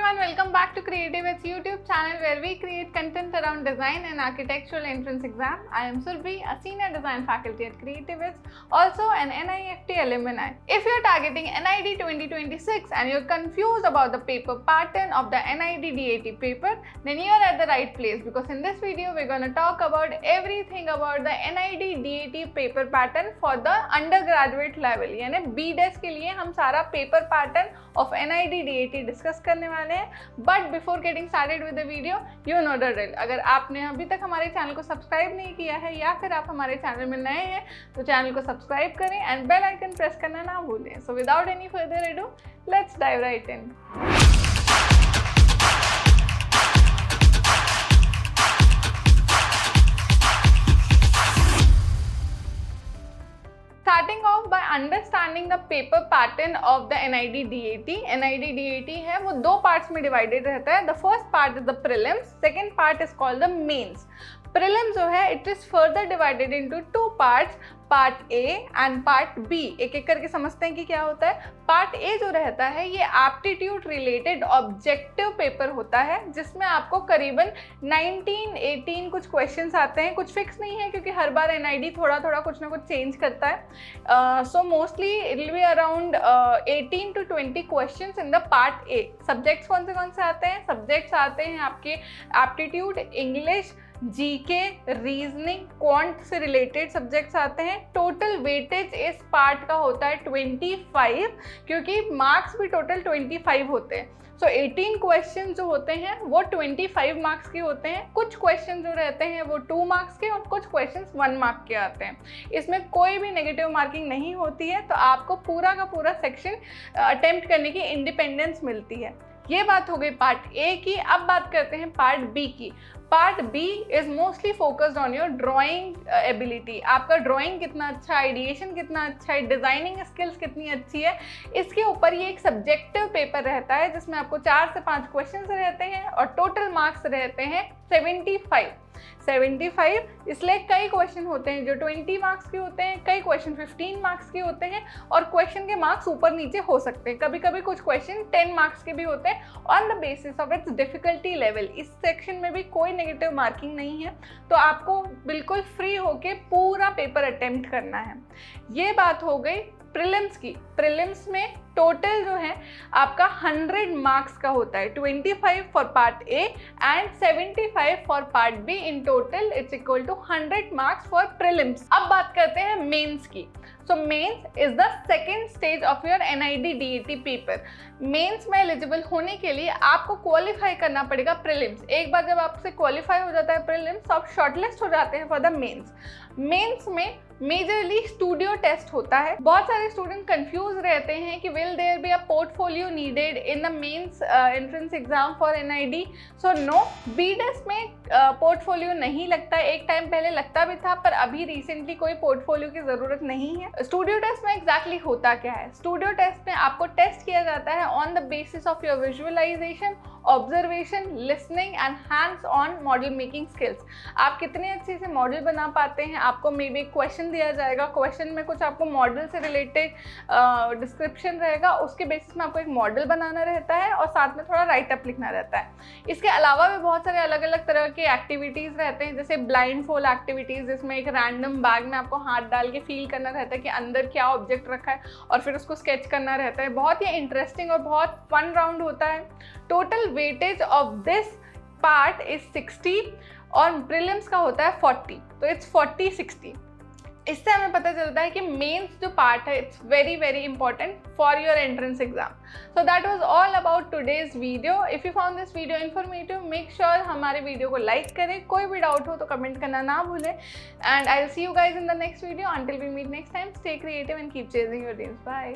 everyone, welcome back to Creative It's YouTube channel where we create content around design and architectural entrance exam. I am Surbhi, a senior design faculty at Creative It's, also an NIFT alumni. If you're targeting NID 2026 and you're confused about the paper pattern of the NID DAT paper, then you're at the right place because in this video we're going to talk about everything about the NID DAT paper pattern for the undergraduate level. यानी BDES के लिए हम सारा paper pattern of NID DAT discuss करने वाले हैं. But before getting started with the video, you know the drill. अगर आपने अभी तक हमारे चैनल को सब्सक्राइब नहीं किया है या फिर आप हमारे चैनल में नए हैं तो चैनल को सब्सक्राइब करें एंड बेल आइकन प्रेस करना ना भूलें. So without any further ado, let's dive right in. Starting off by understanding the paper pattern of the NID DAT. NID DAT है वो दो parts में divided रहता है. The first part is the prelims, second part is called the mains. Prelims जो है it is further divided into two parts, part A and part B. एक एक करके समझते हैं कि क्या होता है. पार्ट ए जो रहता है ये एप्टीट्यूड रिलेटेड ऑब्जेक्टिव पेपर होता है जिसमें आपको करीबन 19-18 कुछ क्वेश्चंस आते हैं. कुछ फिक्स नहीं है क्योंकि हर बार एनआईडी थोड़ा थोड़ा कुछ ना कुछ चेंज करता है. So mostly it will be around 18 to 20 questions in the part A. Subjects कौन से आते हैं? सब्जेक्ट्स आते हैं आपके aptitude, English, GK, reasoning, quant से रिलेटेड सब्जेक्ट्स आते हैं. टोटल वेटेज इस पार्ट का होता है 25 क्योंकि मार्क्स भी टोटल 25 होते हैं. सो 18 क्वेश्चन जो होते हैं वो 25 मार्क्स के होते हैं. कुछ क्वेश्चन जो रहते हैं वो 2 मार्क्स के और कुछ क्वेश्चन 1 मार्क के आते हैं. इसमें कोई भी नेगेटिव मार्किंग नहीं होती है तो आपको पूरा का पूरा सेक्शन अटेम्प्ट करने की इंडिपेंडेंस मिलती है. ये बात हो गई पार्ट ए की. अब बात करते हैं पार्ट बी की. Part B is mostly focused on your drawing ability. आपका ड्राइंग कितना अच्छा, आइडिएशन कितना अच्छा है, डिजाइनिंग स्किल्स कितनी अच्छी है, इसके ऊपर ये एक सब्जेक्टिव पेपर रहता है जिसमें आपको 4 से 5 क्वेश्चंस रहते हैं और टोटल मार्क्स रहते हैं 75. इसलिए कई क्वेश्चन होते हैं जो 20 मार्क्स के होते हैं, कई क्वेश्चन 15 मार्क्स के होते हैं और क्वेश्चन के मार्क्स ऊपर नीचे हो सकते हैं. कभी कभी कुछ क्वेश्चन 10 मार्क्स के भी होते हैं on the basis of its difficulty level. इस सेक्शन में भी कोई नेगेटिव मार्किंग नहीं है तो आपको बिल्कुल फ्री होके पूरा पेपर अटेम्प्ट करना है. ये बात हो गई प्रीलिम्स की. प्रीलिम्स में टोटल जो है आपका 100 मार्क्स का होता है. 25 for part A and 75 for part B. In total it's equal to 100 marks for prelims. अब बात करते हैं मेंस की. So mains is the second stage of your NID DAT paper. Mains में एलिजिबल होने के लिए आपको क्वालिफाई करना पड़ेगा प्रीलिम्स. एक बार जब आपसे क्वालिफाई हो जाता है प्रीलिम्स तो आप शॉर्टलिस्ट हो जाते हैं फॉर द मेंस. मेंस में मेजरली स्टूडियो टेस्ट होता है. बहुत सारे स्टूडेंट कंफ्यूज रहते हैं कि will there be a portfolio needed in the mains entrance exam for NID. So no, BDES में पोर्टफोलियो नहीं लगता. एक टाइम पहले लगता भी था पर अभी रिसेंटली कोई पोर्टफोलियो की ज़रूरत नहीं है. स्टूडियो टेस्ट में एग्जैक्टली होता क्या है? स्टूडियो टेस्ट में आपको टेस्ट किया जाता है on the basis of your visualisation, observation, listening and hands on model making skills. आप कितने अच्छे से मॉडल बना पाते हैं. आपको मे बी क्वेश्चन दिया जाएगा, क्वेश्चन में कुछ आपको मॉडल से रिलेटेड डिस्क्रिप्शन रहेगा, उसके बेसिस में आपको एक मॉडल बनाना रहता है और साथ में थोड़ा राइटअप लिखना रहता है. इसके अलावा भी बहुत सारे अलग अलग तरह के एक्टिविटीज़ रहते हैं जैसे ब्लाइंड फोल्ड एक्टिविटीज़ जिसमें एक रैंडम बैग में आपको हाथ डाल के फील करना रहता है कि अंदर क्या ऑब्जेक्ट रखा है और फिर उसको स्केच करना रहता है. बहुत ही इंटरेस्टिंग और बहुत फन राउंड होता है. Total weightage of this part is 60 और प्रीलिम्स का होता है 40. तो इट्स 40-60. इससे हमें पता चलता है कि मेंस जो पार्ट है it's very very important for your entrance exam. So that was all about today's video. If you found this video informative, make sure हमारे वीडियो को लाइक करें. कोई भी डाउट हो तो कमेंट करना ना भूलें and I will see you guys in the next video. Until we meet next time, stay creative and keep chasing your dreams. Bye.